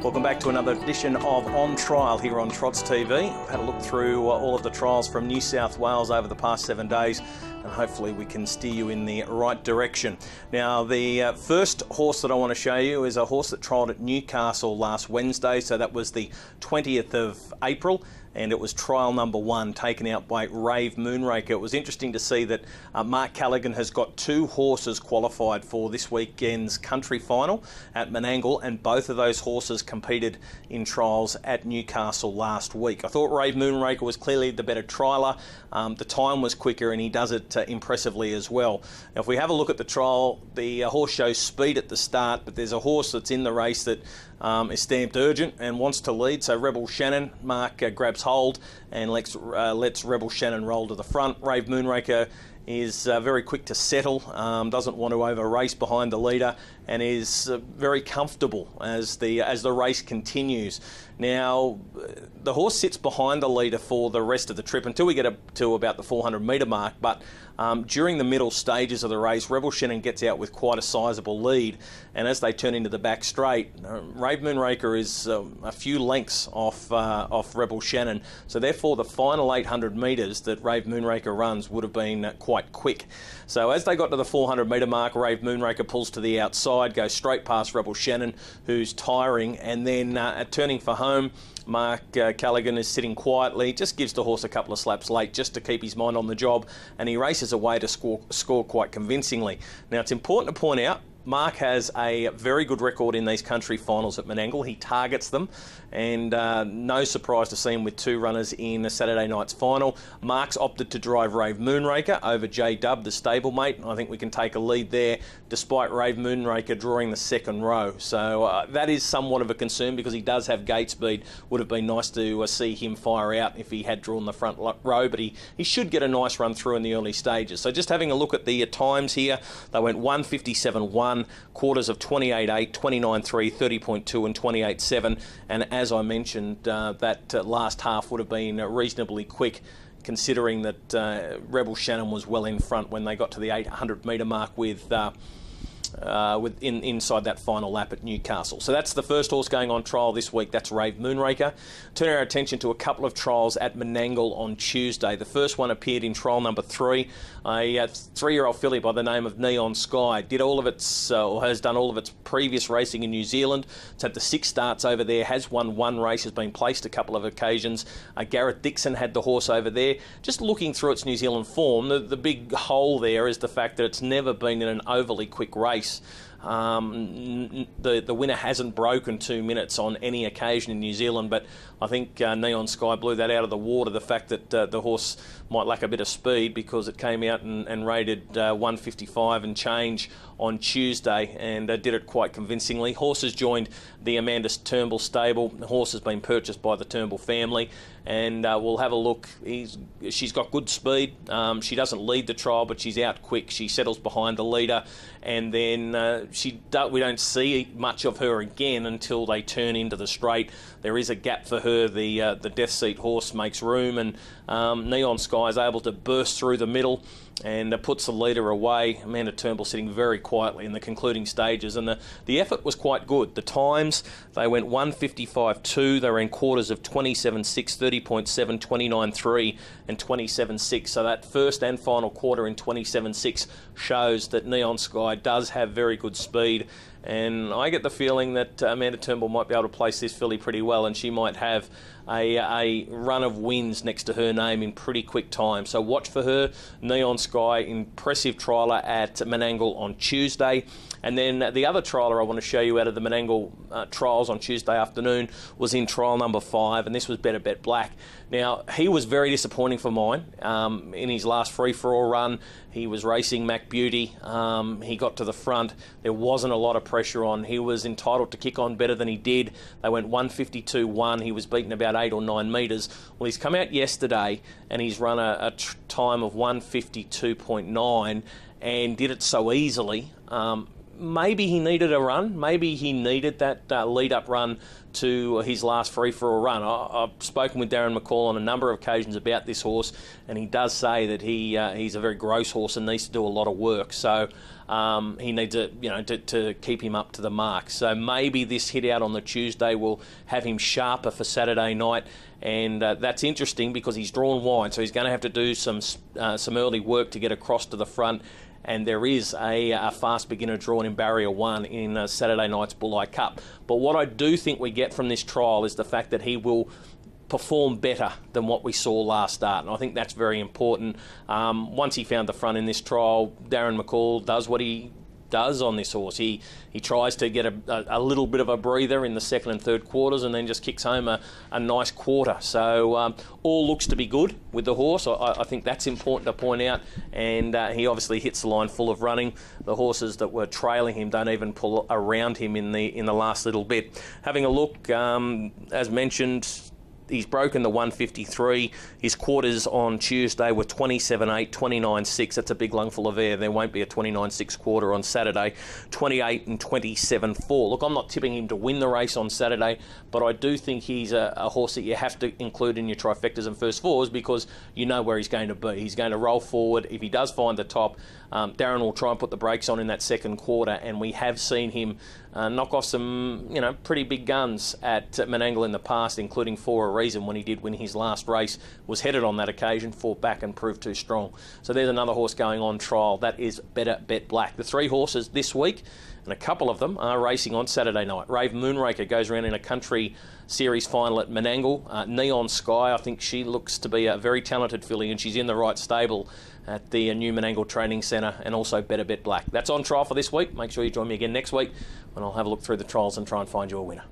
Welcome back to another edition of On Trial here on Trots TV. I've had a look through all of the trials from New South Wales over the past 7 days, and hopefully we can steer you in the right direction. Now, the first horse that I want to show you is a horse that trialled at Newcastle last Wednesday, so that was the 20th of April. And it was trial number 1, taken out by Rave Moonraker. It was interesting to see that Mark Callaghan has got 2 horses qualified for this weekend's country final at Menangle, and both of those horses competed in trials at Newcastle last week. I thought Rave Moonraker was clearly the better trialer. The time was quicker, and he does it impressively as well. Now, if we have a look at the trial, the horse shows speed at the start, but there's a horse that's in the race that is stamped urgent and wants to lead. So Rebel Shannon, Mark grabs hold and lets Rebel Shannon roll to the front. Rave Moonraker is very quick to settle, doesn't want to over race behind the leader, and is very comfortable as the race continues. Now, the horse sits behind the leader for the rest of the trip until we get up to about the 400 metre mark, but during the middle stages of the race, Rebel Shannon gets out with quite a sizable lead, and as they turn into the back straight, Rave Moonraker is a few lengths off Rebel Shannon, so therefore the final 800 metres that Rave Moonraker runs would have been quite quick. So as they got to the 400 metre mark, Rave Moonraker pulls to the outside, goes straight past Rebel Shannon, who's tiring, and then at turning for home, Mark Callaghan is sitting quietly, just gives the horse a couple of slaps late just to keep his mind on the job, and he races away to score quite convincingly. Now, it's important to point out, Mark has a very good record in these country finals at Menangle. He targets them, and no surprise to see him with 2 runners in Saturday night's final. Mark's opted to drive Rave Moonraker over J-Dub, the stablemate. I think we can take a lead there, despite Rave Moonraker drawing the second row. So that is somewhat of a concern because he does have gate speed. Would have been nice to see him fire out if he had drawn the front row, but he should get a nice run through in the early stages. So just having a look at the times here, they went 1:57.1, quarters of 28.8, 29.3, 30.2 and 28.7, and as I mentioned, that last half would have been reasonably quick considering that Rebel Shannon was well in front when they got to the 800 metre mark with inside that final lap at Newcastle. So that's the first horse going on trial this week. That's Rave Moonraker. Turn our attention to a couple of trials at Menangle on Tuesday. The first one appeared in trial number 3. A 3-year-old filly by the name of Neon Sky did all of its, or has done all of its previous racing in New Zealand. It's had the 6 starts over there, has won 1 race, has been placed a couple of occasions. Gareth Dixon had the horse over there. Just looking through its New Zealand form, the big hole there is the fact that it's never been in an overly quick race. The winner hasn't broken 2 minutes on any occasion in New Zealand, but I think Neon Sky blew that out of the water, the fact that the horse might lack a bit of speed, because it came out and rated 155 and change on Tuesday and did it quite convincingly. Horse has joined the Amanda Turnbull stable. The horse has been purchased by the Turnbull family, and we'll have a look. She's got good speed. She doesn't lead the trial, but she's out quick. She settles behind the leader, and then we don't see much of her again until they turn into the straight. There is a gap for her. The Death Seat horse makes room, and Neon Sky is able to burst through the middle and puts the leader away. Amanda Turnbull sitting very quietly in the concluding stages, and the effort was quite good. The times, they went 1:55.2. They were in quarters of 27.6, 30.7, 29.3 and 27.6. So that first and final quarter in 27.6 shows that Neon Sky does have very good speed, and I get the feeling that Amanda Turnbull might be able to place this filly pretty well, and she might have a run of wins next to her name in pretty quick time. So watch for her. Neon Sky, impressive trialer at Menangle on Tuesday. And then the other trialer I want to show you out of the Menangle trials on Tuesday afternoon was in trial number 5, and this was Better Bet Black. Now, he was very disappointing for mine. In his last free-for-all run, he was racing Mac Beauty. He got to the front. There wasn't a lot of pressure on. He was entitled to kick on better than he did. They went 1:52.1. He was beaten about 8 or 9 metres. Well, he's come out yesterday and he's run a time of 1:52.9 and did it so easily. maybe he needed a run. Maybe he needed that lead-up run to his last free-for-all run. I've spoken with Darren McCall on a number of occasions about this horse, and he does say that he's a very gross horse and needs to do a lot of work. So he needs to keep him up to the mark. So maybe this hit out on the Tuesday will have him sharper for Saturday night. And that's interesting because he's drawn wide, so he's going to have to do some early work to get across to the front. And there is a fast beginner drawn in barrier 1 in Saturday night's Bulli Cup. But what I do think we get from this trial is the fact that he will perform better than what we saw last start, and I think that's very important. Once he found the front in this trial, Darren McCall does what he does on this horse. He tries to get a little bit of a breather in the second and third quarters and then just kicks home a nice quarter. So all looks to be good with the horse. I think that's important to point out, and he obviously hits the line full of running. The horses that were trailing him don't even pull around him in the last little bit. Having a look, as mentioned, he's broken the 153. His quarters on Tuesday were 27.8, 29.6. That's a big lungful of air. There won't be a 29.6 quarter on Saturday. 28 and 27.4. Look, I'm not tipping him to win the race on Saturday, but I do think he's a horse that you have to include in your trifectas and first fours because you know where he's going to be. He's going to roll forward. If he does find the top, Darren will try and put the brakes on in that second quarter, and we have seen him knock off some, pretty big guns at Menangle in the past, including For a Reason when he did win his last race, was headed on that occasion, fought back and proved too strong. So there's another horse going on trial. That is Better Bet Black. The 3 horses this week, and a couple of them are racing on Saturday night. Rave Moonraker goes around in a country series final at Menangle. Neon Sky, I think she looks to be a very talented filly, and she's in the right stable at the new Menangle Training Centre, and also Better Bet Black. That's on trial for this week. Make sure you join me again next week when I'll have a look through the trials and try and find you a winner.